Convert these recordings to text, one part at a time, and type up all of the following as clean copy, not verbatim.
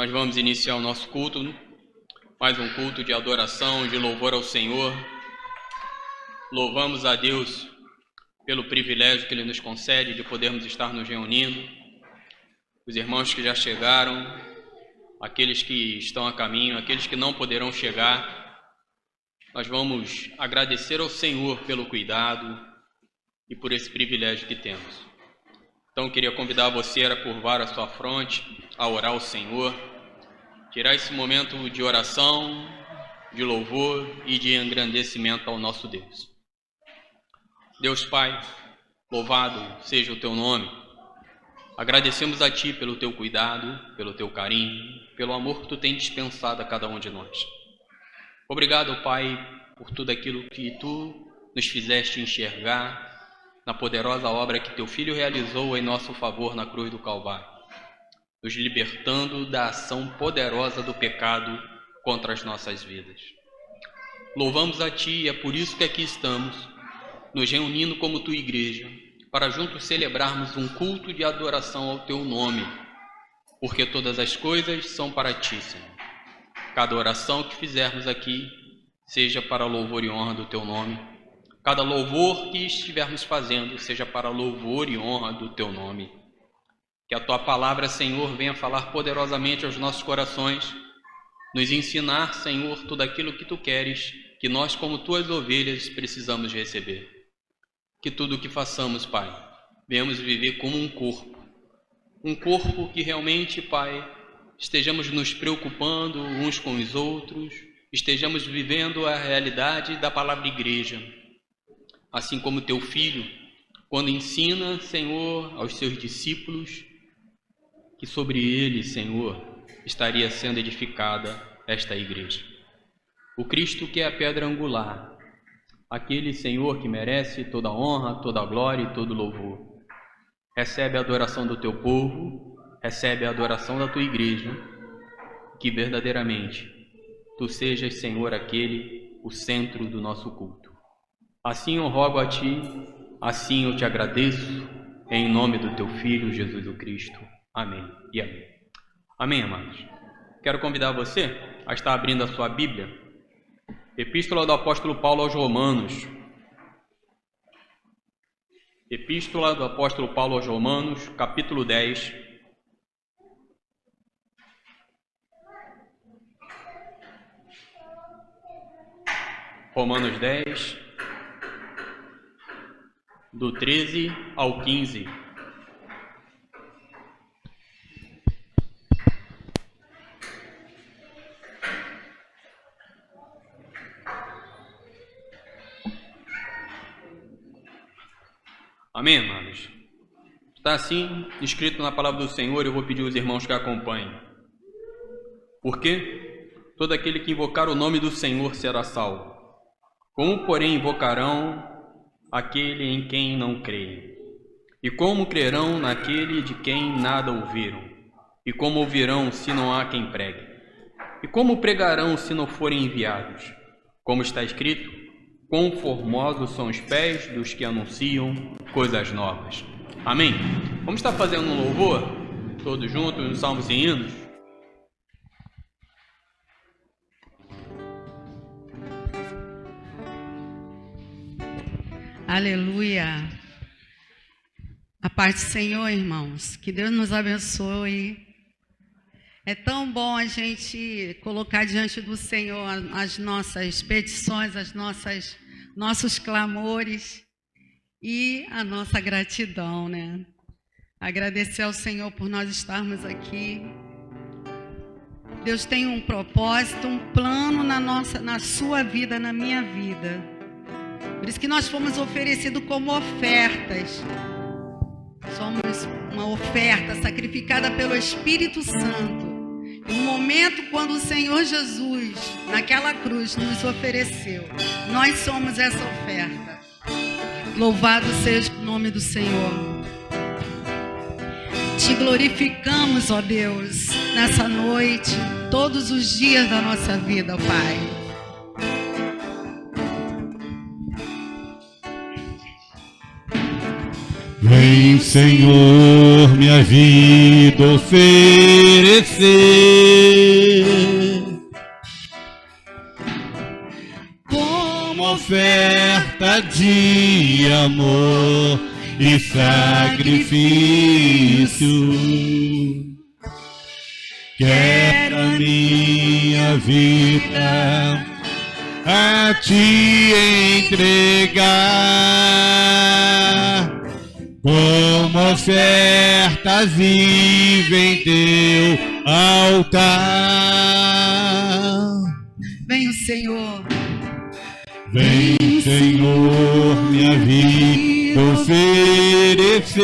Nós vamos iniciar o nosso culto, mais um culto de adoração, de louvor ao Senhor. Louvamos a Deus pelo privilégio que Ele nos concede de podermos estar nos reunindo. Os irmãos que já chegaram, aqueles que estão a caminho, aqueles que não poderão chegar, nós vamos agradecer ao Senhor pelo cuidado e por esse privilégio que temos. Então, eu queria convidar você a curvar a sua fronte, a orar ao Senhor, tirar esse momento de oração, de louvor e de engrandecimento ao nosso Deus. Deus Pai, louvado seja o Teu nome. Agradecemos a Ti pelo Teu cuidado, pelo Teu carinho, pelo amor que Tu tem dispensado a cada um de nós. Obrigado, Pai, por tudo aquilo que Tu nos fizeste enxergar na poderosa obra que Teu Filho realizou em nosso favor na cruz do Calvário, nos libertando da ação poderosa do pecado contra as nossas vidas. Louvamos a Ti e é por isso que aqui estamos, nos reunindo como Tua igreja, para juntos celebrarmos um culto de adoração ao Teu nome, porque todas as coisas são para Ti, Senhor. Cada oração que fizermos aqui seja para louvor e honra do Teu nome. Cada louvor que estivermos fazendo seja para louvor e honra do Teu nome. Que a Tua palavra, Senhor, venha falar poderosamente aos nossos corações, nos ensinar, Senhor, tudo aquilo que Tu queres, que nós, como Tuas ovelhas, precisamos receber. Que tudo o que façamos, Pai, venhamos viver como um corpo que realmente, Pai, estejamos nos preocupando uns com os outros, estejamos vivendo a realidade da palavra igreja. Assim como Teu Filho, quando ensina, Senhor, aos Seus discípulos, que sobre ele, Senhor, estaria sendo edificada esta igreja. O Cristo que é a pedra angular, aquele, Senhor, que merece toda a honra, toda a glória e todo o louvor. Recebe a adoração do Teu povo, recebe a adoração da Tua igreja, que verdadeiramente Tu sejas, Senhor, o centro do nosso culto. Assim eu rogo a Ti, assim eu Te agradeço, em nome do Teu Filho, Jesus o Cristo. Amém e amém. Amém, amados. Quero convidar você a estar abrindo a sua Bíblia. Epístola do apóstolo Paulo aos Romanos. Epístola do apóstolo Paulo aos Romanos, capítulo 10. Romanos 10, do 13 ao 15. Amém, irmãos? Está assim escrito na palavra do Senhor, eu vou pedir aos irmãos que acompanhem. Porque todo aquele que invocar o nome do Senhor será salvo. Como, porém, invocarão aquele em quem não creem? E como crerão naquele de quem nada ouviram? E como ouvirão se não há quem pregue? E como pregarão se não forem enviados? Como está escrito, quão formosos são os pés dos que anunciam coisas novas. Amém? Vamos estar fazendo um louvor, todos juntos, nos salmos e hinos? Aleluia! A paz do Senhor, irmãos. Que Deus nos abençoe. É tão bom a gente colocar diante do Senhor as nossas petições, nossos clamores e a nossa gratidão, né? Agradecer ao Senhor por nós estarmos aqui. Deus tem um propósito, um plano na sua vida, na minha vida. Por isso que nós fomos oferecidos como ofertas. Somos uma oferta sacrificada pelo Espírito Santo. No momento quando o Senhor Jesus, naquela cruz, nos ofereceu, nós somos essa oferta. Louvado seja o nome do Senhor. Te glorificamos, ó Deus, nessa noite, todos os dias da nossa vida, ó Pai. Vem, Senhor, minha vida oferecer como oferta de amor e sacrifício. Quero a minha vida a te entregar como oferta viva em teu altar. Vem o Senhor. Vem, Senhor, minha vida oferecer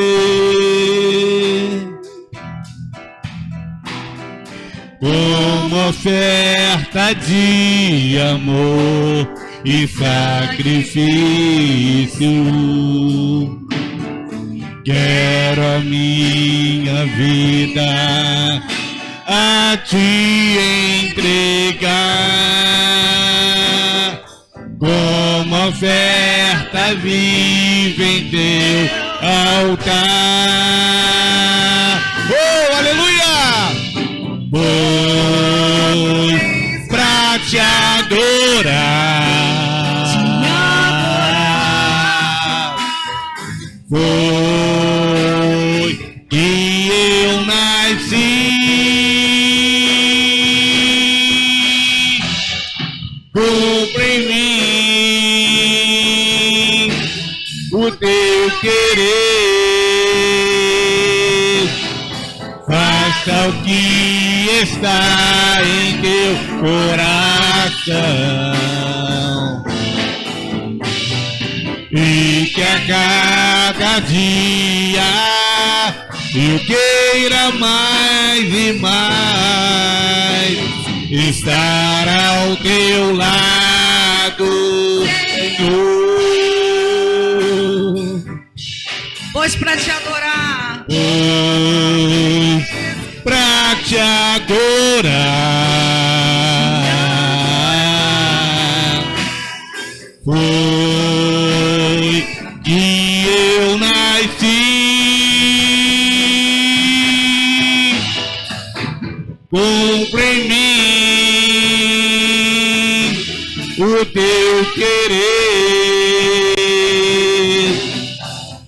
como oferta de amor e sacrifício. Quero a minha vida a te entregar como oferta viva em teu altar. Oh, aleluia! Pois pra te adorar foi que eu nasci. Cumpre em mim o teu querer, faça o que está em teu coração, e que a cada dia eu queira mais e mais estar ao teu lado, Senhor. Pois pra te adorar, Pois pra te adorar foi que eu nasci. Cumpre em mim o teu querer,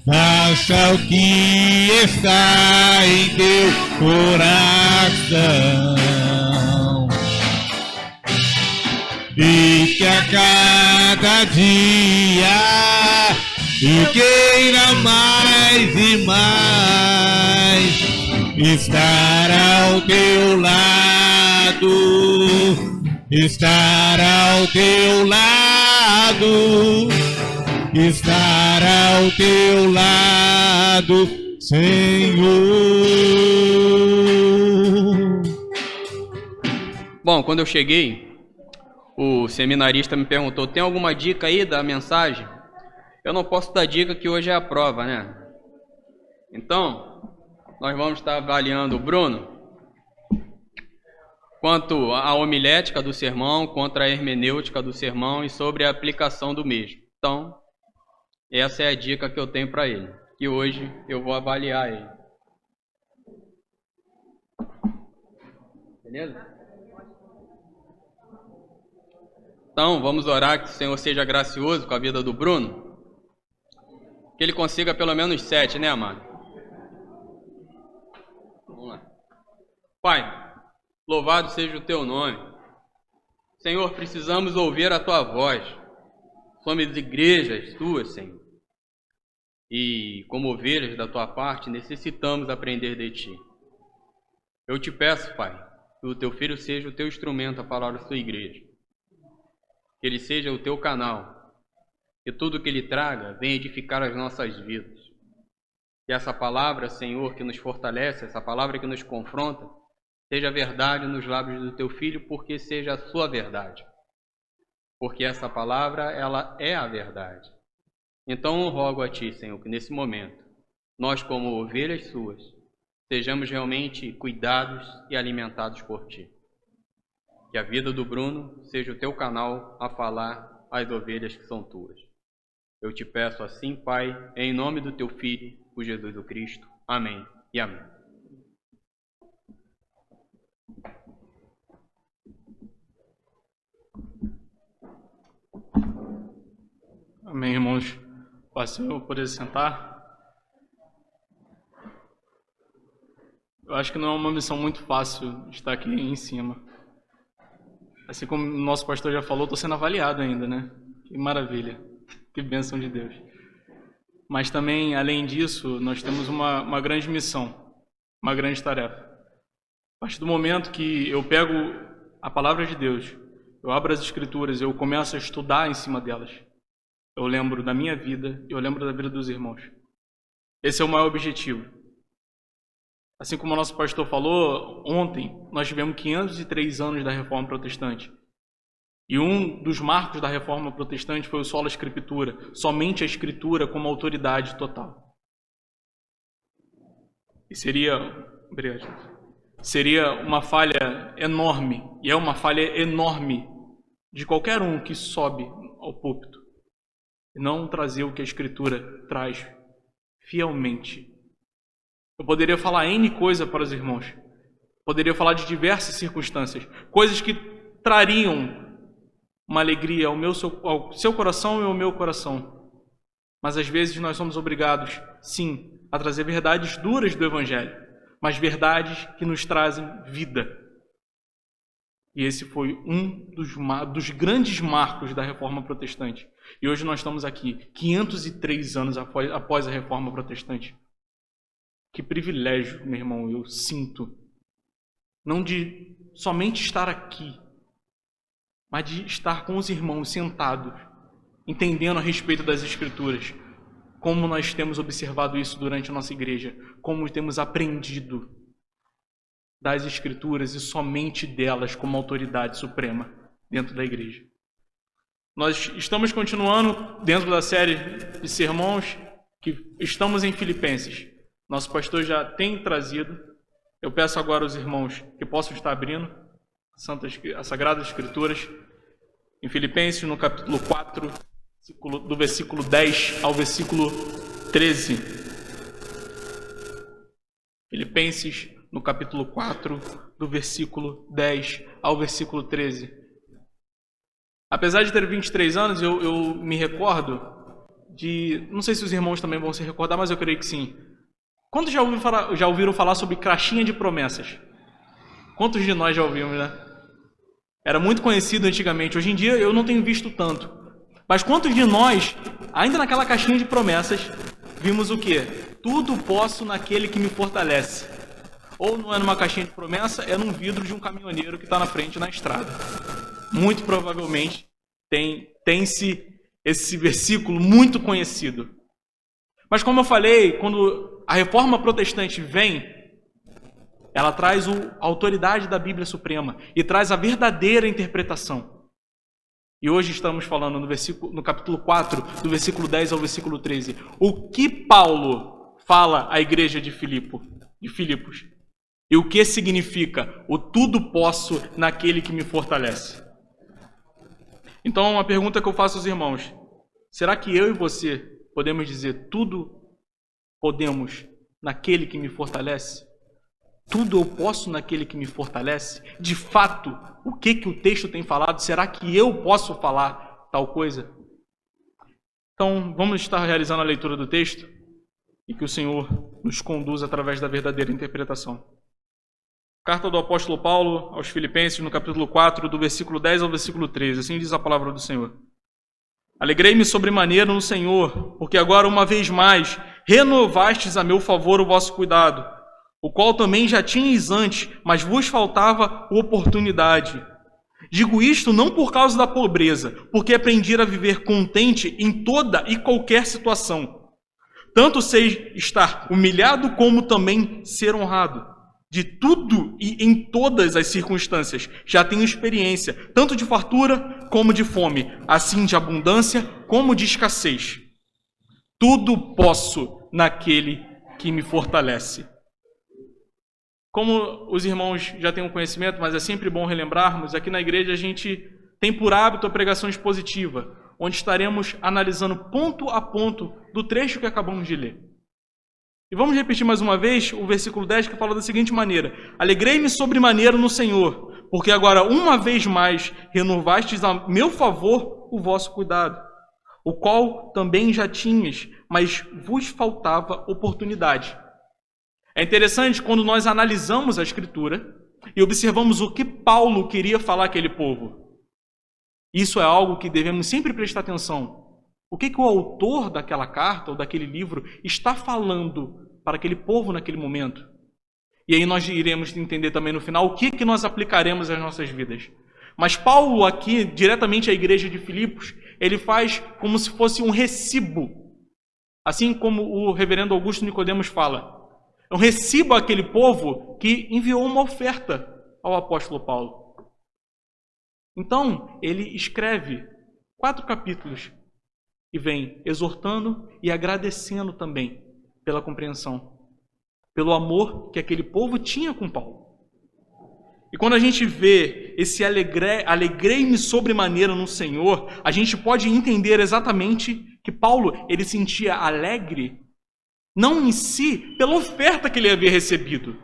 faça o que está em teu coração, e que a cada dia eu queira mais e mais estar ao teu lado, estar ao teu lado, estar ao teu lado, Senhor. Bom, quando eu cheguei, o seminarista me perguntou: tem alguma dica aí da mensagem? Eu não posso dar dica que hoje é a prova, né? Então, nós vamos estar avaliando o Bruno quanto à homilética do sermão, contra a hermenêutica do sermão e sobre a aplicação do mesmo. Então, essa é a dica que eu tenho para ele, que hoje eu vou avaliar ele. Beleza? Então, vamos orar que o Senhor seja gracioso com a vida do Bruno, que ele consiga pelo menos 7, né, amado? Vamos lá. Pai, louvado seja o teu nome. Senhor, precisamos ouvir a tua voz. Somos igrejas tuas, Senhor. E, como ovelhas da tua parte, necessitamos aprender de ti. Eu te peço, Pai, que o teu filho seja o teu instrumento a falar à tua igreja. Que ele seja o teu canal. Que tudo que ele traga venha edificar as nossas vidas. Que essa palavra, Senhor, que nos fortalece, essa palavra que nos confronta, seja verdade nos lábios do teu filho, porque seja a sua verdade. Porque essa palavra, ela é a verdade. Então eu rogo a ti, Senhor, que nesse momento, nós como ovelhas suas, sejamos realmente cuidados e alimentados por ti. Que a vida do Bruno seja o teu canal a falar às ovelhas que são tuas. Eu te peço assim, Pai, em nome do teu Filho, por Jesus o Cristo. Amém e amém. Amém, irmãos. Pastor, eu poder sentar. Eu acho que não é uma missão muito fácil estar aqui em cima. Assim como o nosso pastor já falou, estou sendo avaliado ainda, né? Que maravilha, que bênção de Deus. Mas também, além disso, nós temos uma grande missão, uma grande tarefa. A partir do momento que eu pego a palavra de Deus, eu abro as Escrituras, eu começo a estudar em cima delas, eu lembro da minha vida, eu lembro da vida dos irmãos. Esse é o maior objetivo. Assim como o nosso pastor falou, ontem nós tivemos 503 anos da Reforma Protestante. E um dos marcos da Reforma Protestante foi o sola Escritura, somente a Escritura como autoridade total. E seria uma falha enorme, e é uma falha enorme de qualquer um que sobe ao púlpito e não trazer o que a Escritura traz fielmente. Eu poderia falar N coisa para os irmãos. Poderia falar de diversas circunstâncias. Coisas que trariam uma alegria ao seu coração e ao meu coração. Mas às vezes nós somos obrigados, sim, a trazer verdades duras do Evangelho. Mas verdades que nos trazem vida. E esse foi um dos grandes marcos da Reforma Protestante. E hoje nós estamos aqui, 503 anos após a Reforma Protestante. Que privilégio, meu irmão, eu sinto. Não de somente estar aqui, mas de estar com os irmãos sentados, entendendo a respeito das Escrituras. Como nós temos observado isso durante a nossa igreja. Como temos aprendido das Escrituras e somente delas como autoridade suprema dentro da igreja. Nós estamos continuando dentro da série de sermões que estamos em Filipenses. Nosso pastor já tem trazido. Eu peço agora aos irmãos que possam estar abrindo as Sagradas Escrituras em Filipenses, no capítulo 4, do versículo 10 ao versículo 13. Filipenses, no capítulo 4, do versículo 10 ao versículo 13. Apesar de ter 23 anos, eu me recordo de... Não sei se os irmãos também vão se recordar, mas eu creio que sim. Quantos já ouviram falar sobre caixinha de promessas? Quantos de nós já ouvimos, né? Era muito conhecido antigamente. Hoje em dia eu não tenho visto tanto. Mas quantos de nós, ainda naquela caixinha de promessas, vimos o quê? Tudo posso naquele que me fortalece. Ou não é numa caixinha de promessa, é num vidro de um caminhoneiro que está na frente na estrada. Muito provavelmente tem-se esse versículo muito conhecido. Mas como eu falei, quando a Reforma Protestante vem, ela traz a autoridade da Bíblia Suprema e traz a verdadeira interpretação. E hoje estamos falando no capítulo 4, do versículo 10 ao versículo 13. O que Paulo fala à igreja de Filipos? E o que significa o tudo posso naquele que me fortalece? Então, uma pergunta que eu faço aos irmãos. Será que eu e você podemos dizer tudo podemos naquele que me fortalece? Tudo eu posso naquele que me fortalece? De fato, o que o texto tem falado? Será que eu posso falar tal coisa? Então, vamos estar realizando a leitura do texto e que o Senhor nos conduza através da verdadeira interpretação. Carta do apóstolo Paulo aos Filipenses, no capítulo 4, do versículo 10 ao versículo 13. Assim diz a palavra do Senhor. Alegrei-me sobremaneira no Senhor, porque agora, uma vez mais, renovastes a meu favor o vosso cuidado, o qual também já tinhais antes, mas vos faltava oportunidade. Digo isto não por causa da pobreza, porque aprendi a viver contente em toda e qualquer situação. Tanto sei estar humilhado como também ser honrado. De tudo e em todas as circunstâncias já tenho experiência, tanto de fartura como de fome, assim de abundância como de escassez. Tudo posso naquele que me fortalece. Como os irmãos já têm um conhecimento, mas é sempre bom relembrarmos, aqui na igreja a gente tem por hábito a pregação expositiva, onde estaremos analisando ponto a ponto do trecho que acabamos de ler. E vamos repetir mais uma vez o versículo 10, que fala da seguinte maneira: alegrei-me sobremaneira no Senhor, porque agora uma vez mais renovastes a meu favor o vosso cuidado, o qual também já tinhas, mas vos faltava oportunidade. É interessante quando nós analisamos a Escritura e observamos o que Paulo queria falar àquele povo. Isso é algo que devemos sempre prestar atenção. O que o autor daquela carta ou daquele livro está falando para aquele povo naquele momento? E aí nós iremos entender também no final o que nós aplicaremos às nossas vidas. Mas Paulo aqui, diretamente à igreja de Filipos, ele faz como se fosse um recibo. Assim como o reverendo Augusto Nicodemos fala. É um recibo àquele povo que enviou uma oferta ao apóstolo Paulo. Então, ele escreve 4 capítulos e vem exortando e agradecendo também pela compreensão, pelo amor que aquele povo tinha com Paulo. E quando a gente vê esse alegrei-me sobremaneira no Senhor, a gente pode entender exatamente que Paulo, ele sentia alegre, não em si, pela oferta que ele havia recebido.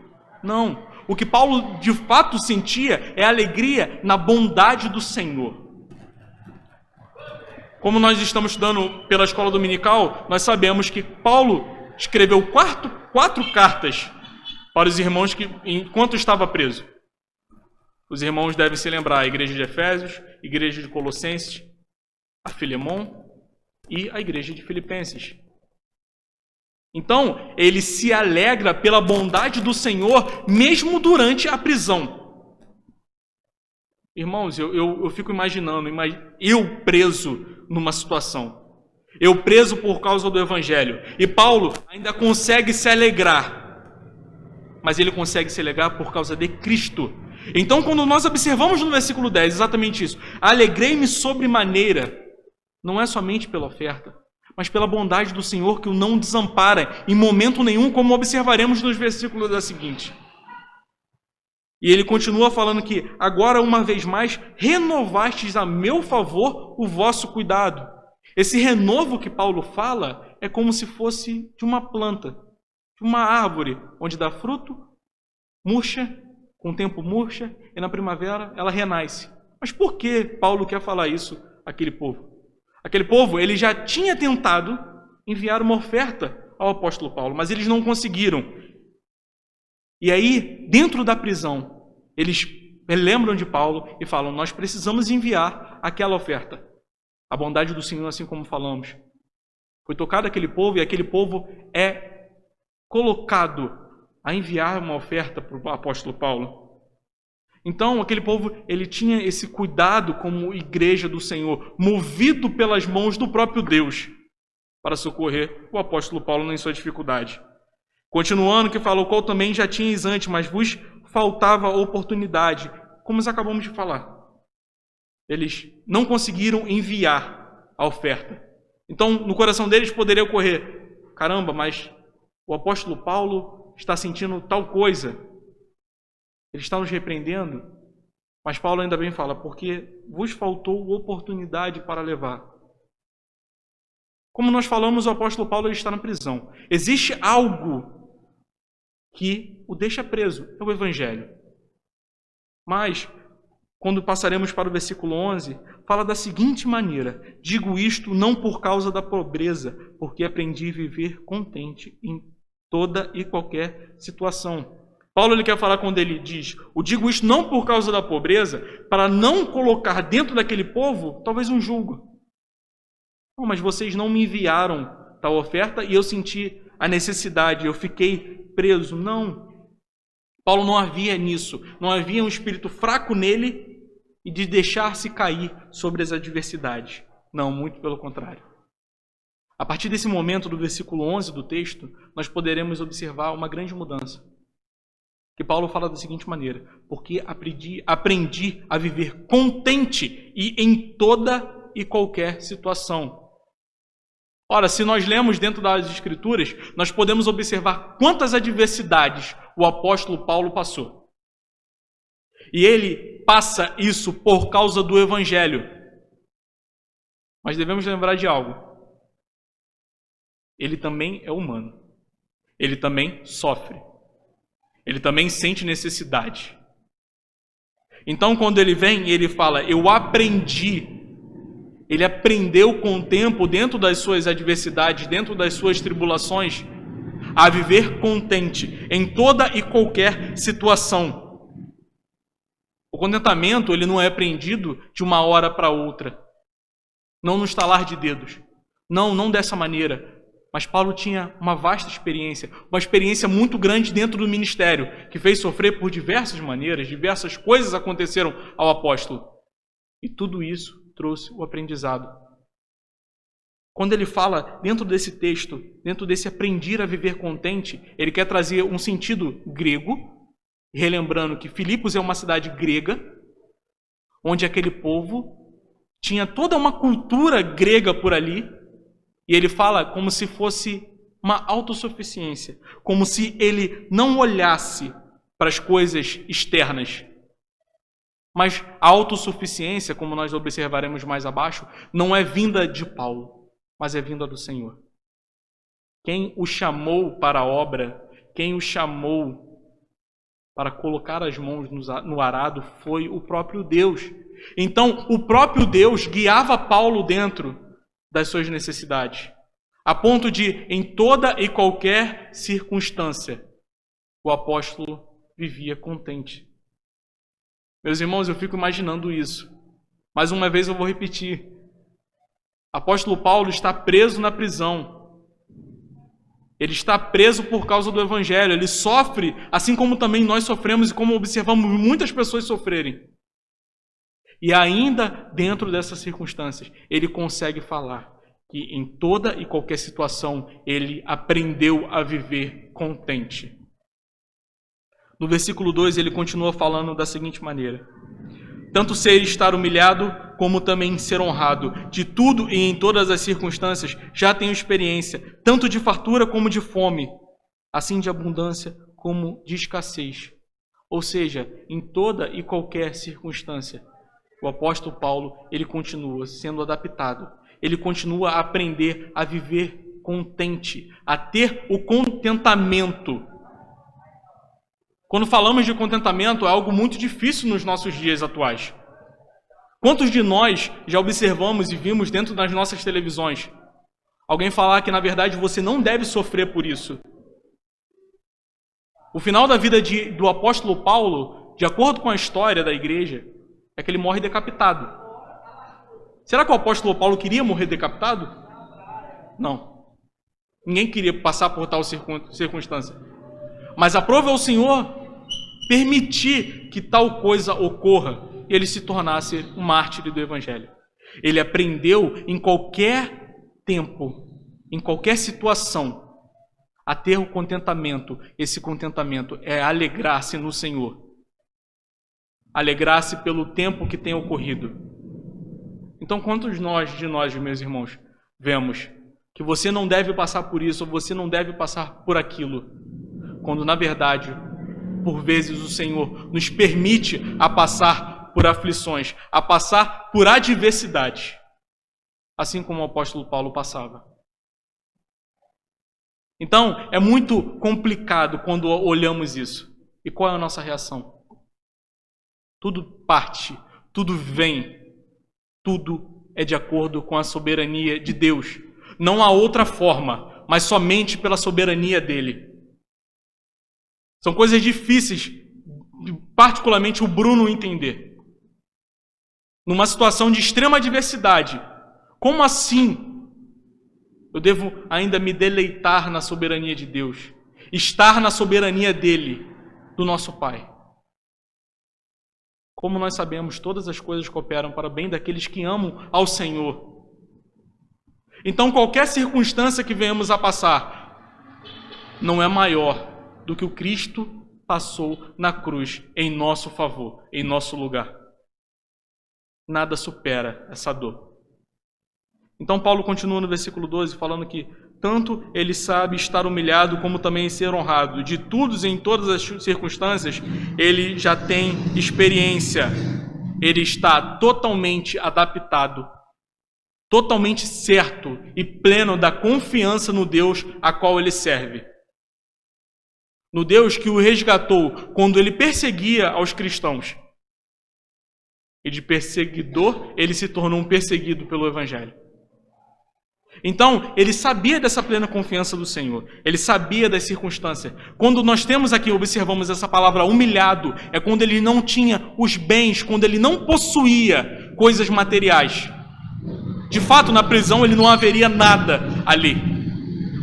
Não. O que Paulo de fato sentia é alegria na bondade do Senhor. Como nós estamos estudando pela escola dominical, nós sabemos que Paulo escreveu 4 cartas para os irmãos enquanto estava preso. Os irmãos devem se lembrar: a igreja de Efésios, a igreja de Colossenses, a Filemon e a igreja de Filipenses. Então, ele se alegra pela bondade do Senhor, mesmo durante a prisão. Irmãos, eu fico imaginando, eu preso numa situação. Eu preso por causa do Evangelho. E Paulo ainda consegue se alegrar. Mas ele consegue se alegrar por causa de Cristo. Então, quando nós observamos no versículo 10 exatamente isso, alegrei-me sobremaneira, não é somente pela oferta, mas pela bondade do Senhor que o não desampara em momento nenhum, como observaremos nos versículos da seguinte. E ele continua falando que agora uma vez mais renovastes a meu favor o vosso cuidado. Esse renovo que Paulo fala é como se fosse de uma planta, de uma árvore, onde dá fruto, murcha, com o tempo murcha, e na primavera ela renasce. Mas por que Paulo quer falar isso àquele povo? Aquele povo, ele já tinha tentado enviar uma oferta ao apóstolo Paulo, mas eles não conseguiram. E aí, dentro da prisão, eles lembram de Paulo e falam: nós precisamos enviar aquela oferta. A bondade do Senhor, assim como falamos, foi tocado aquele povo, e aquele povo é colocado a enviar uma oferta para o apóstolo Paulo. Então, aquele povo, ele tinha esse cuidado como igreja do Senhor, movido pelas mãos do próprio Deus, para socorrer o apóstolo Paulo em sua dificuldade. Continuando, que falou: qual também já tinhas antes, mas vos faltava oportunidade. Como nós acabamos de falar. Eles não conseguiram enviar a oferta. Então, no coração deles poderia ocorrer: caramba, mas o apóstolo Paulo está sentindo tal coisa. Ele está nos repreendendo. Mas Paulo ainda bem fala: porque vos faltou oportunidade para levar. Como nós falamos, o apóstolo Paulo, ele está na prisão. Existe algo que o deixa preso, é o Evangelho. Mas, quando passaremos para o versículo 11, fala da seguinte maneira: digo isto não por causa da pobreza, porque aprendi a viver contente em toda e qualquer situação. Paulo, ele quer falar quando ele diz: eu digo isto não por causa da pobreza, para não colocar dentro daquele povo talvez um julgo. Não, mas vocês não me enviaram tal oferta e eu senti a necessidade, eu fiquei preso. Não. Paulo não havia nisso, não havia um espírito fraco nele e de deixar-se cair sobre as adversidades. Não, muito pelo contrário. A partir desse momento do versículo 11 do texto, nós poderemos observar uma grande mudança. Que Paulo fala da seguinte maneira: porque aprendi a viver contente e em toda e qualquer situação. Ora, se nós lemos dentro das Escrituras, nós podemos observar quantas adversidades o apóstolo Paulo passou. E ele passa isso por causa do Evangelho. Mas devemos lembrar de algo. Ele também é humano. ele também sofre. Ele também sente necessidade. Então, quando ele vem, ele fala, eu aprendi. Ele aprendeu com o tempo, dentro das suas adversidades, dentro das suas tribulações, a viver contente em toda e qualquer situação. O contentamento, ele não é aprendido de uma hora para outra. Não no estalar de dedos. Não dessa maneira. Mas Paulo tinha uma vasta experiência, uma experiência muito grande dentro do ministério, que fez sofrer por diversas maneiras, diversas coisas aconteceram ao apóstolo. E tudo isso trouxe o aprendizado. Quando ele fala dentro desse texto, dentro desse aprender a viver contente, ele quer trazer um sentido grego, relembrando que Filipos é uma cidade grega, onde aquele povo tinha toda uma cultura grega por ali, e ele fala como se fosse uma autossuficiência, como se ele não olhasse para as coisas externas. Mas a autossuficiência, como nós observaremos mais abaixo, não é vinda de Paulo, mas é vinda do Senhor. Quem o chamou para a obra, quem o chamou para colocar as mãos no arado foi o próprio Deus. Então, o próprio Deus guiava Paulo dentro das suas necessidades, a ponto de, em toda e qualquer circunstância, o apóstolo vivia contente. Meus irmãos, eu fico imaginando isso. Mais uma vez eu vou repetir. Apóstolo Paulo está preso na prisão. Ele está preso por causa do Evangelho. Ele sofre, assim como também nós sofremos e como observamos muitas pessoas sofrerem. E ainda dentro dessas circunstâncias, ele consegue falar que em toda e qualquer situação, ele aprendeu a viver contente. No versículo 2, ele continua falando da seguinte maneira: tanto ser estar humilhado, como também ser honrado. De tudo e em todas as circunstâncias, já tenho experiência, tanto de fartura como de fome, assim de abundância como de escassez. Ou seja, em toda e qualquer circunstância, o apóstolo Paulo, ele continua sendo adaptado. Ele continua a aprender a viver contente, a ter o contentamento. Quando falamos de contentamento, é algo muito difícil nos nossos dias atuais. Quantos de nós já observamos e vimos dentro das nossas televisões alguém falar que, na verdade, você não deve sofrer por isso? O final da vida do apóstolo Paulo, de acordo com a história da igreja, é que ele morre decapitado. Será que o apóstolo Paulo queria morrer decapitado? Não. Ninguém queria passar por tal circunstância. Mas aprove ao Senhor permitir que tal coisa ocorra e ele se tornasse um mártir do Evangelho. Ele aprendeu em qualquer tempo, em qualquer situação, a ter o contentamento. Esse contentamento é alegrar-se no Senhor. Alegrar-se pelo tempo que tem ocorrido. Então, quantos de nós, meus irmãos, vemos que você não deve passar por isso, ou você não deve passar por aquilo, quando, na verdade, por vezes o Senhor nos permite a passar por aflições, a passar por adversidades, assim como o apóstolo Paulo passava. Então, é muito complicado quando olhamos isso. E qual é a nossa reação? Tudo parte, tudo vem, tudo é de acordo com a soberania de Deus. Não há outra forma, mas somente pela soberania dele. São coisas difíceis, particularmente o Bruno entender. Numa situação de extrema adversidade, como assim eu devo ainda me deleitar na soberania de Deus? Estar na soberania dele, do nosso Pai. Como nós sabemos, todas as coisas cooperam para o bem daqueles que amam ao Senhor. Então, qualquer circunstância que venhamos a passar não é maior do que o Cristo passou na cruz em nosso favor, em nosso lugar. Nada supera essa dor. Então, Paulo continua no versículo 12, falando que tanto ele sabe estar humilhado, como também ser honrado. De tudo e em todas as circunstâncias, ele já tem experiência. Ele está totalmente adaptado, totalmente certo e pleno da confiança no Deus a qual ele serve. no Deus que o resgatou quando ele perseguia aos cristãos. E de perseguidor, ele se tornou um perseguido pelo Evangelho. Então, ele sabia dessa plena confiança do Senhor. Ele sabia das circunstâncias. Quando nós temos aqui, observamos essa palavra humilhado, é quando ele não tinha os bens, quando ele não possuía coisas materiais. De fato, na prisão ele não haveria nada ali.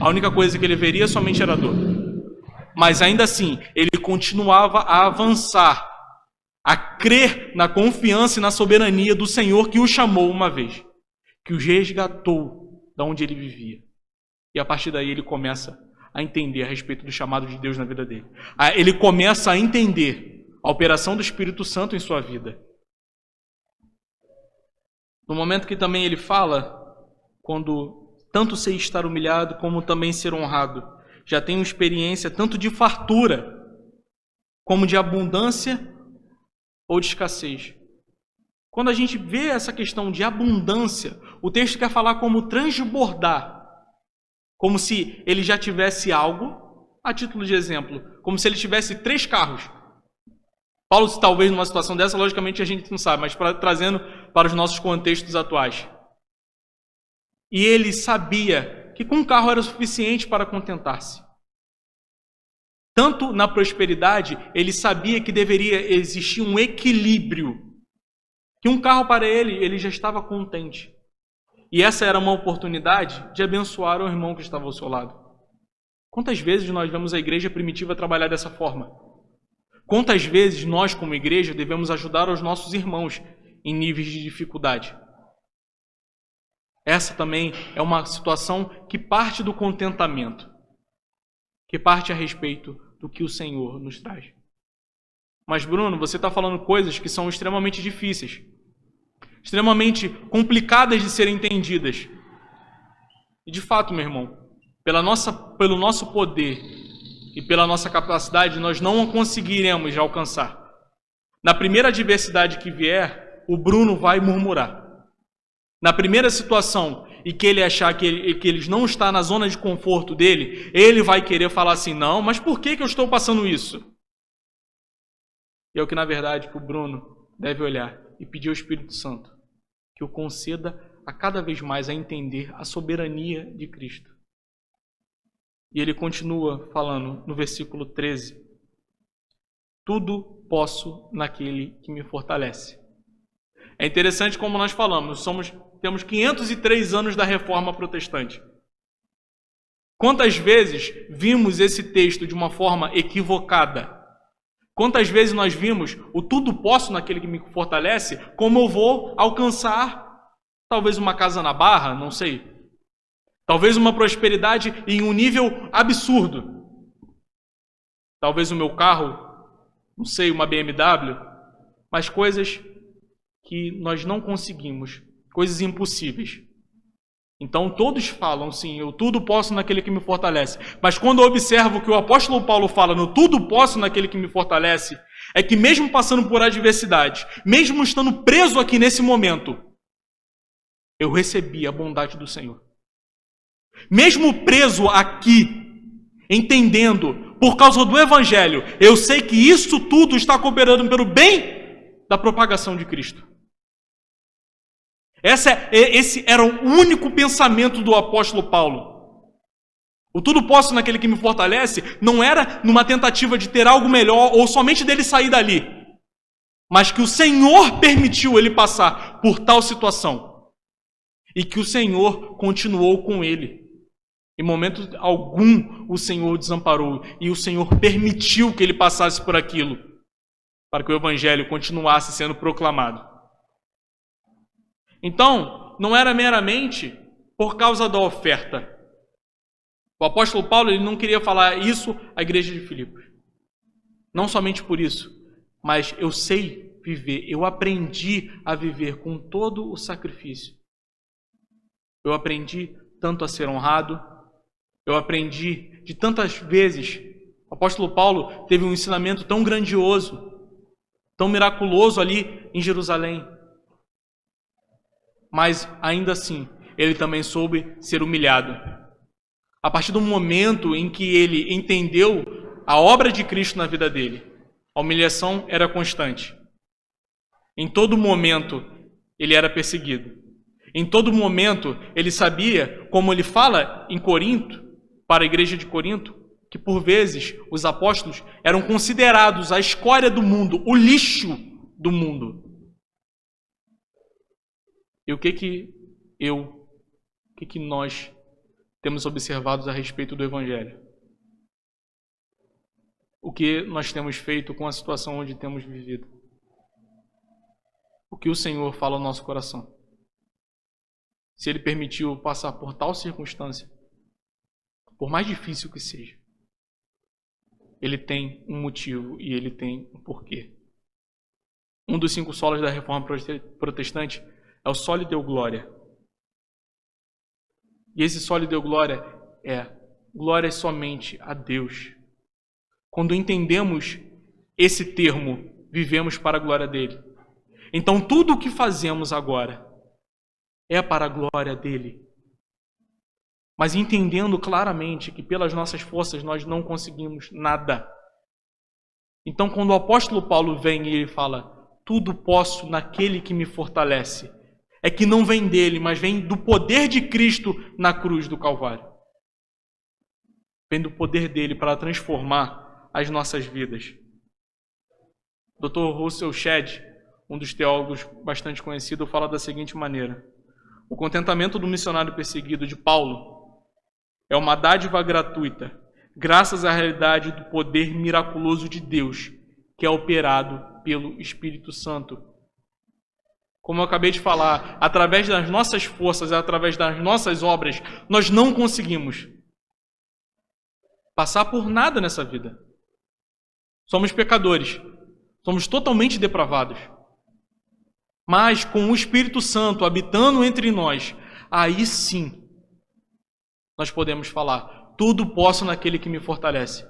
A única coisa que ele veria somente era dor. Mas ainda assim, ele continuava a avançar, a crer na confiança e na soberania do Senhor que o chamou uma vez, que o resgatou da onde ele vivia. E a partir daí ele começa a entender a respeito do chamado de Deus na vida dele. Ele começa a entender a operação do Espírito Santo em sua vida. No momento que também ele fala, quando tanto sei estar humilhado como também ser honrado, já tenho experiência tanto de fartura como de abundância ou de escassez. Quando a gente vê essa questão de abundância, o texto quer falar como transbordar, como se ele já tivesse algo, a título de exemplo, como se ele tivesse 3 carros. Paulo, talvez numa situação dessa, logicamente a gente não sabe, mas trazendo para os nossos contextos atuais. E ele sabia que com um carro era suficiente para contentar-se. Tanto na prosperidade, ele sabia que deveria existir um equilíbrio. Que um carro para ele já estava contente. E essa era uma oportunidade de abençoar o irmão que estava ao seu lado. Quantas vezes nós vemos a igreja primitiva trabalhar dessa forma? Quantas vezes nós, como igreja, devemos ajudar os nossos irmãos em níveis de dificuldade? Essa também é uma situação que parte do contentamento, que parte a respeito do que o Senhor nos traz. Mas, Bruno, você está falando coisas que são extremamente difíceis, extremamente complicadas de serem entendidas. E, de fato, meu irmão, pelo nosso poder e pela nossa capacidade, nós não conseguiremos alcançar. Na primeira adversidade que vier, o Bruno vai murmurar. Na primeira situação e que ele achar que ele não está na zona de conforto dele, ele vai querer falar assim, não, mas por que eu estou passando isso? E é o que, na verdade, que o Bruno deve olhar e pedir ao Espírito Santo que o conceda a cada vez mais a entender a soberania de Cristo. E ele continua falando no versículo 13. Tudo posso naquele que me fortalece. É interessante como nós falamos, temos 503 anos da Reforma Protestante. Quantas vezes vimos esse texto de uma forma equivocada? Quantas vezes nós vimos o tudo posso naquele que me fortalece, como eu vou alcançar talvez uma casa na Barra, não sei. Talvez uma prosperidade em um nível absurdo. Talvez o meu carro, não sei, uma BMW, mas coisas que nós não conseguimos, coisas impossíveis. Então todos falam, sim, eu tudo posso naquele que me fortalece. Mas quando eu observo que o apóstolo Paulo fala no tudo posso naquele que me fortalece, é que mesmo passando por adversidade, mesmo estando preso aqui nesse momento, eu recebi a bondade do Senhor. Mesmo preso aqui, entendendo, por causa do Evangelho, eu sei que isso tudo está cooperando pelo bem da propagação de Cristo. Esse era o único pensamento do apóstolo Paulo. O tudo posso naquele que me fortalece não era numa tentativa de ter algo melhor ou somente dele sair dali, mas que o Senhor permitiu ele passar por tal situação e que o Senhor continuou com ele. Em momento algum o Senhor o desamparou e o Senhor permitiu que ele passasse por aquilo para que o Evangelho continuasse sendo proclamado. Então, não era meramente por causa da oferta. O apóstolo Paulo ele não queria falar isso à igreja de Filipos. Não somente por isso, mas eu sei viver, eu aprendi a viver com todo o sacrifício. Eu aprendi tanto a ser honrado, eu aprendi de tantas vezes. O apóstolo Paulo teve um ensinamento tão grandioso, tão miraculoso ali em Jerusalém. Mas ainda assim, ele também soube ser humilhado. A partir do momento em que ele entendeu a obra de Cristo na vida dele, a humilhação era constante. Em todo momento, ele era perseguido. Em todo momento, ele sabia, como ele fala em Corinto, para a igreja de Corinto, que por vezes os apóstolos eram considerados a escória do mundo, o lixo do mundo. E o que nós temos observado a respeito do Evangelho? O que nós temos feito com a situação onde temos vivido? O que o Senhor fala ao nosso coração? Se Ele permitiu passar por tal circunstância, por mais difícil que seja, Ele tem um motivo e Ele tem um porquê. Um dos 5 solas da Reforma Protestante é o Soli Deo Glória. E esse Soli Deo Glória é glória somente a Deus. Quando entendemos esse termo, vivemos para a glória dele. Então tudo o que fazemos agora é para a glória dele. Mas entendendo claramente que pelas nossas forças nós não conseguimos nada. Então quando o apóstolo Paulo vem e ele fala, tudo posso naquele que me fortalece, é que não vem dele, mas vem do poder de Cristo na cruz do Calvário. Vem do poder dele para transformar as nossas vidas. Dr. Russell Shedd, um dos teólogos bastante conhecido, fala da seguinte maneira: o contentamento do missionário perseguido de Paulo é uma dádiva gratuita, graças à realidade do poder miraculoso de Deus, que é operado pelo Espírito Santo. Como eu acabei de falar, através das nossas forças, através das nossas obras, nós não conseguimos passar por nada nessa vida. Somos pecadores, somos totalmente depravados. Mas com o Espírito Santo habitando entre nós, aí sim nós podemos falar, tudo posso naquele que me fortalece.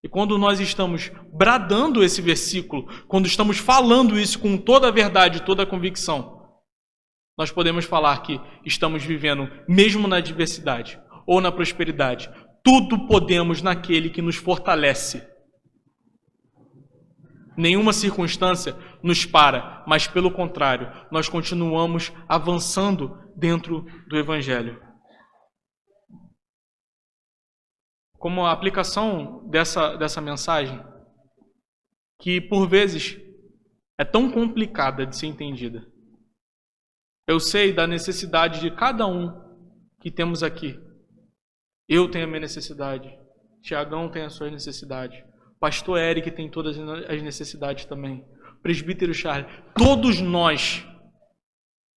E quando nós estamos bradando esse versículo, quando estamos falando isso com toda a verdade, toda a convicção, nós podemos falar que estamos vivendo, mesmo na adversidade ou na prosperidade, tudo podemos naquele que nos fortalece. Nenhuma circunstância nos para, mas pelo contrário, nós continuamos avançando dentro do Evangelho. Como a aplicação dessa mensagem, que por vezes é tão complicada de ser entendida. Eu sei da necessidade de cada um que temos aqui. Eu tenho a minha necessidade, Tiagão tem a sua necessidade, Pastor Eric tem todas as necessidades também, Presbítero Charles, todos nós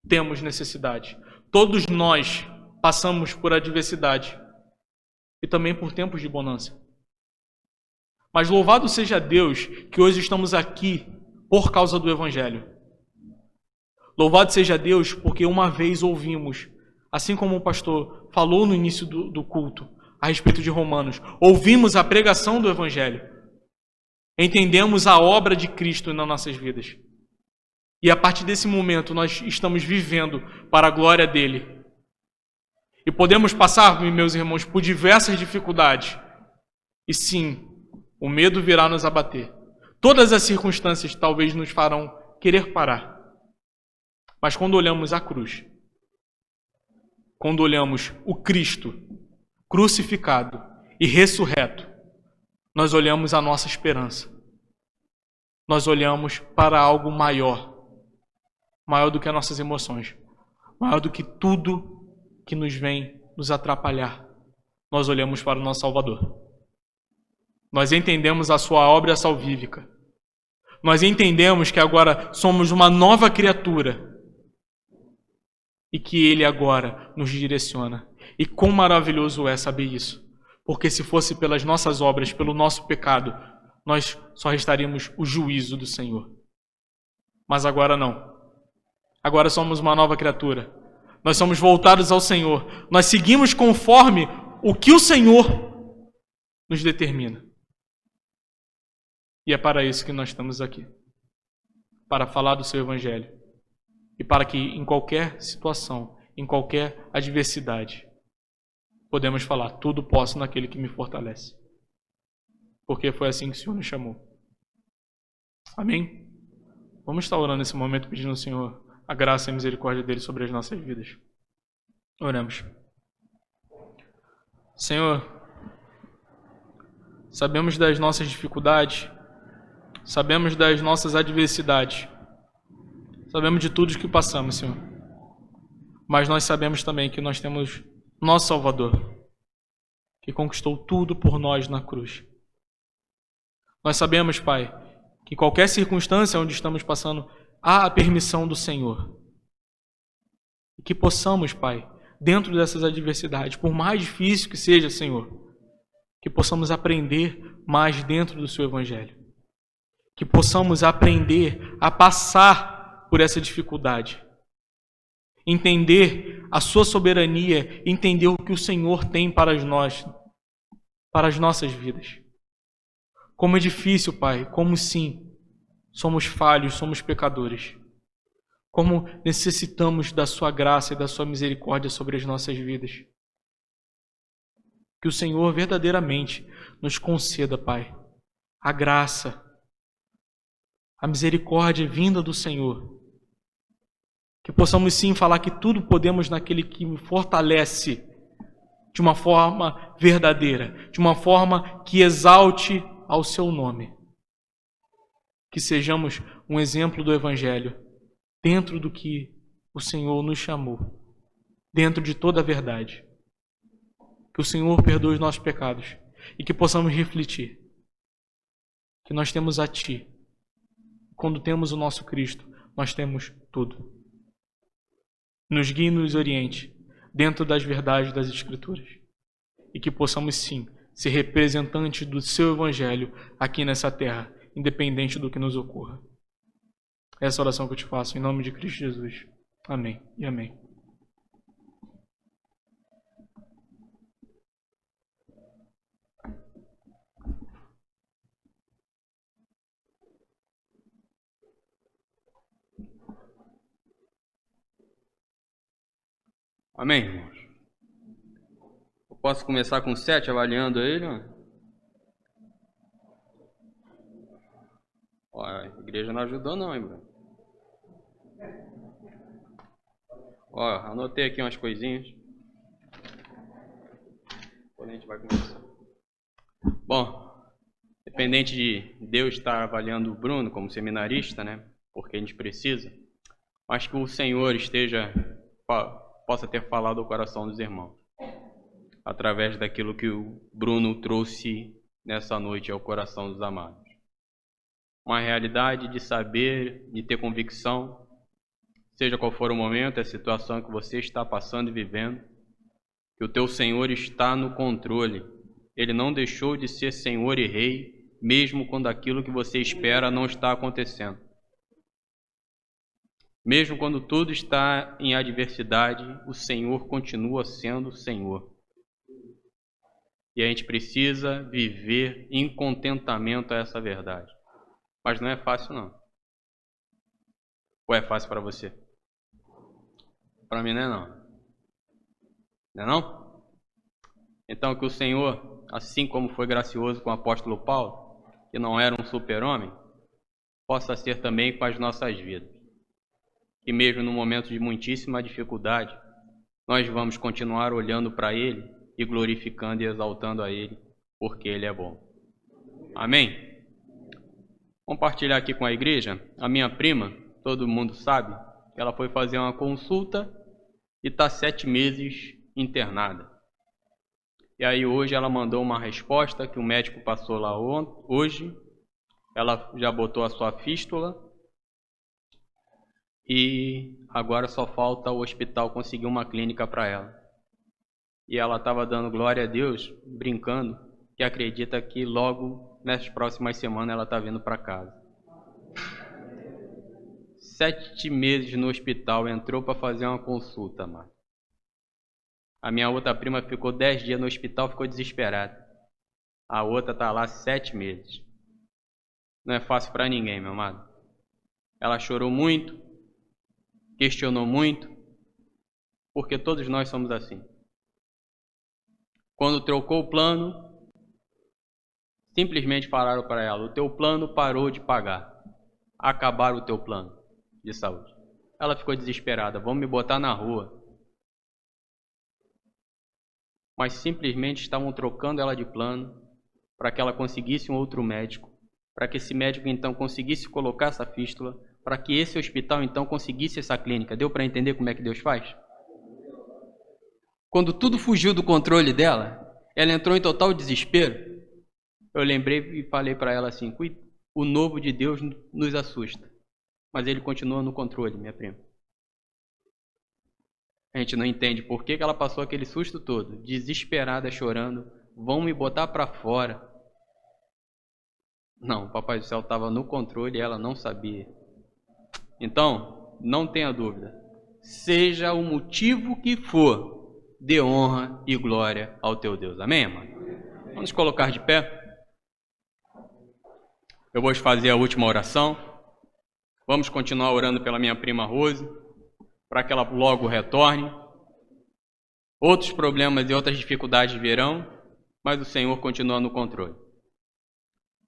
temos necessidade, todos nós passamos por adversidade e também por tempos de bonança. Mas louvado seja Deus que hoje estamos aqui por causa do Evangelho. Louvado seja Deus porque uma vez ouvimos, assim como o pastor falou no início do culto, a respeito de Romanos, ouvimos a pregação do Evangelho. Entendemos a obra de Cristo nas nossas vidas. E a partir desse momento nós estamos vivendo para a glória dele. E podemos passar, meus irmãos, por diversas dificuldades. E sim, o medo virá nos abater. Todas as circunstâncias talvez nos farão querer parar. Mas quando olhamos a cruz, quando olhamos o Cristo crucificado e ressurreto, nós olhamos a nossa esperança. Nós olhamos para algo maior. Maior do que as nossas emoções. Maior do que tudo que nos vem nos atrapalhar. Nós olhamos para o nosso Salvador. Nós entendemos a sua obra salvífica. Nós entendemos que agora somos uma nova criatura. E que Ele agora nos direciona. E quão maravilhoso é saber isso. Porque se fosse pelas nossas obras, pelo nosso pecado, nós só restaríamos o juízo do Senhor. Mas agora não. Agora somos uma nova criatura. Nós somos voltados ao Senhor. Nós seguimos conforme o que o Senhor nos determina. E é para isso que nós estamos aqui. Para falar do seu Evangelho. E para que em qualquer situação, em qualquer adversidade, podemos falar, tudo posso naquele que me fortalece. porque foi assim que o Senhor nos chamou. Amém? Vamos estar orando nesse momento, pedindo ao Senhor a graça e a misericórdia dele sobre as nossas vidas. Oremos. Senhor, sabemos das nossas dificuldades, sabemos das nossas adversidades, sabemos de tudo que passamos, Senhor. Mas nós sabemos também que nós temos nosso Salvador, que conquistou tudo por nós na cruz. Nós sabemos, Pai, que em qualquer circunstância onde estamos passando, há a permissão do Senhor. E que possamos, Pai, dentro dessas adversidades, por mais difícil que seja, Senhor, que possamos aprender mais dentro do Seu Evangelho. Que possamos aprender a passar por essa dificuldade. Entender a Sua soberania, entender o que o Senhor tem para nós, para as nossas vidas. Como é difícil, Pai, como sim, somos falhos, somos pecadores. Como necessitamos da Sua graça e da Sua misericórdia sobre as nossas vidas. Que o Senhor verdadeiramente nos conceda, Pai, a graça, a misericórdia vinda do Senhor. Que possamos sim falar que tudo podemos naquele que me fortalece de uma forma verdadeira, de uma forma que exalte ao Seu nome. Que sejamos um exemplo do Evangelho, dentro do que o Senhor nos chamou, dentro de toda a verdade. Que o Senhor perdoe os nossos pecados e que possamos refletir que nós temos a Ti. Quando temos o nosso Cristo, nós temos tudo. Nos guie e nos oriente dentro das verdades das Escrituras e que possamos sim ser representantes do Seu Evangelho aqui nessa terra, independente do que nos ocorra. Essa oração que eu te faço em nome de Cristo Jesus. Amém e amém. Amém, irmãos? Eu posso começar com 7, avaliando ele? Ó, a igreja não ajudou não, hein, Bruno? Ó, anotei aqui umas coisinhas. Depois a gente vai começar. Bom, dependente de Deus estar avaliando o Bruno como seminarista, né? Porque a gente precisa. Mas que o Senhor possa ter falado ao coração dos irmãos, através daquilo que o Bruno trouxe nessa noite ao coração dos amados. Uma realidade de saber, de ter convicção, seja qual for o momento, a situação que você está passando e vivendo, que o teu Senhor está no controle. Ele não deixou de ser Senhor e Rei, mesmo quando aquilo que você espera não está acontecendo. Mesmo quando tudo está em adversidade, o Senhor continua sendo Senhor. E a gente precisa viver em contentamento a essa verdade. Mas não é fácil, não. Ou é fácil para você? Para mim não é, não. Não é, não? Então que o Senhor, assim como foi gracioso com o apóstolo Paulo, que não era um super-homem, possa ser também com as nossas vidas. E mesmo no momento de muitíssima dificuldade, nós vamos continuar olhando para Ele e glorificando e exaltando a Ele, porque Ele é bom. Amém? Compartilhar aqui com a igreja, a minha prima, todo mundo sabe, que ela foi fazer uma consulta e está 7 meses internada. E aí hoje ela mandou uma resposta que o médico passou lá hoje, ela já botou a sua fístula, e agora só falta o hospital conseguir uma clínica para ela. E ela estava dando glória a Deus, brincando, que acredita que logo, nessas próximas semanas, ela está vindo para casa. 7 meses no hospital, entrou para fazer uma consulta, mano. A minha outra prima ficou 10 dias no hospital, ficou desesperada. A outra está lá 7 meses. Não é fácil para ninguém, meu amado. Ela chorou muito, questionou muito, porque todos nós somos assim. Quando trocou o plano, simplesmente falaram para ela: o teu plano parou de pagar. Acabaram o teu plano de saúde. Ela ficou desesperada: vão me botar na rua. Mas simplesmente estavam trocando ela de plano para que ela conseguisse um outro médico, para que esse médico então conseguisse colocar essa fístula, para que esse hospital então conseguisse essa clínica. Deu para entender como é que Deus faz? Quando tudo fugiu do controle dela, ela entrou em total desespero. Eu lembrei e falei para ela assim: o novo de Deus nos assusta, mas ele continua no controle, minha prima. A gente não entende por que ela passou aquele susto todo, desesperada, chorando: vão me botar para fora. Não, o Papai do Céu estava no controle e ela não sabia. Então, não tenha dúvida, seja o motivo que for, dê honra e glória ao teu Deus. Amém, irmão? Vamos nos colocar de pé. Eu vou fazer a última oração. Vamos continuar orando pela minha prima Rose, para que ela logo retorne. Outros problemas e outras dificuldades virão, mas o Senhor continua no controle.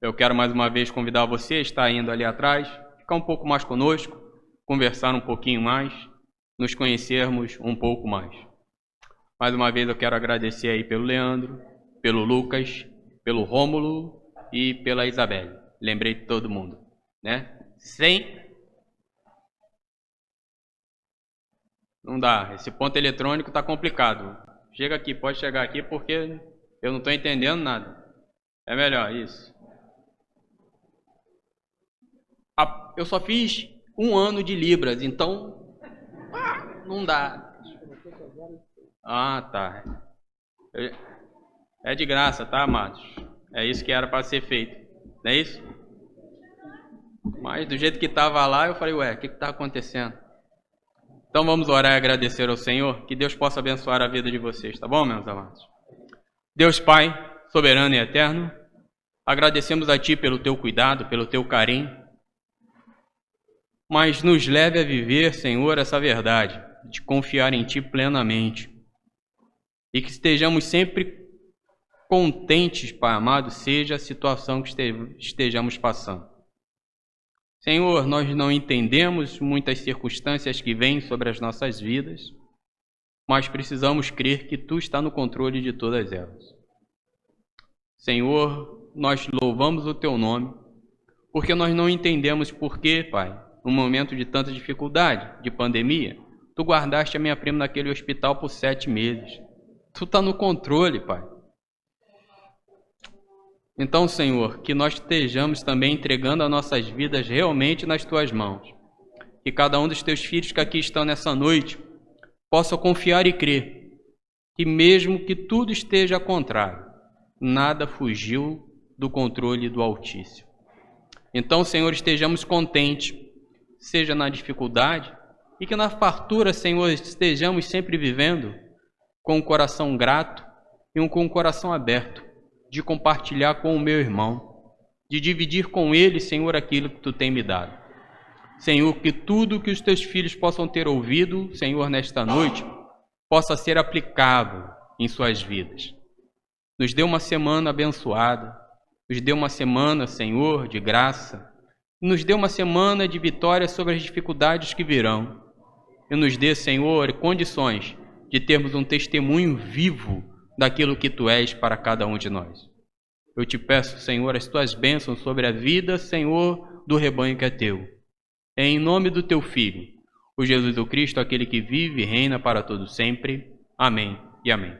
Eu quero mais uma vez convidar você a estar indo ali atrás, ficar um pouco mais conosco, conversar um pouquinho mais, nos conhecermos um pouco mais. Mais uma vez eu quero agradecer aí pelo Leandro, pelo Lucas, pelo Rômulo e pela Isabelle. Lembrei de todo mundo, né? Não dá, esse ponto eletrônico está complicado. Chega aqui, pode chegar aqui porque eu não estou entendendo nada. É melhor isso. Eu só fiz 1 ano de Libras, então não dá. Ah, tá. É de graça, tá, amados? É isso que era para ser feito, não é isso? Mas do jeito que estava lá, eu falei: ué, o que está acontecendo? Então vamos orar e agradecer ao Senhor, que Deus possa abençoar a vida de vocês, tá bom, meus amados? Deus Pai, soberano e eterno, agradecemos a Ti pelo Teu cuidado, pelo Teu carinho, mas nos leve a viver, Senhor, essa verdade, de confiar em Ti plenamente, e que estejamos sempre contentes, Pai amado, seja a situação que estejamos passando. Senhor, nós não entendemos muitas circunstâncias que vêm sobre as nossas vidas, mas precisamos crer que Tu está no controle de todas elas. Senhor, nós louvamos o Teu nome, porque nós não entendemos por que, Pai, num momento de tanta dificuldade, de pandemia, Tu guardaste a minha prima naquele hospital por 7 meses. Tu está no controle, Pai. Então, Senhor, que nós estejamos também entregando as nossas vidas realmente nas Tuas mãos. Que cada um dos Teus filhos que aqui estão nessa noite possa confiar e crer que mesmo que tudo esteja ao contrário, nada fugiu do controle do Altíssimo. Então, Senhor, estejamos contentes, seja na dificuldade, e que na fartura, Senhor, estejamos sempre vivendo com um coração grato e com um coração aberto, de compartilhar com o meu irmão, de dividir com ele, Senhor, aquilo que Tu tem me dado. Senhor, que tudo que os Teus filhos possam ter ouvido, Senhor, nesta noite, possa ser aplicável em suas vidas. Nos dê uma semana abençoada, nos dê uma semana, Senhor, de graça, nos dê uma semana de vitória sobre as dificuldades que virão, e nos dê, Senhor, condições de termos um testemunho vivo daquilo que Tu és para cada um de nós. Eu te peço, Senhor, as Tuas bênçãos sobre a vida, Senhor, do rebanho que é Teu. É em nome do Teu Filho, o Jesus o Cristo, aquele que vive e reina para todo sempre. Amém e amém.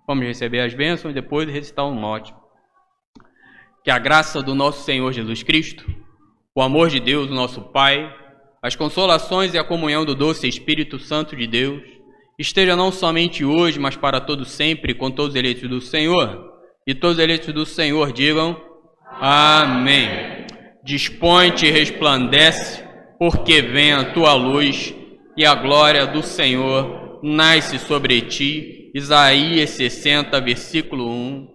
Vamos receber as bênçãos e depois recitar um mote. Que a graça do nosso Senhor Jesus Cristo, o amor de Deus, o nosso Pai, as consolações e a comunhão do doce Espírito Santo de Deus, esteja não somente hoje, mas para todo sempre, com todos os eleitos do Senhor. E todos os eleitos do Senhor digam: amém. Dispõe-te e resplandece, porque vem a tua luz, e a glória do Senhor nasce sobre ti. Isaías 60, versículo 1.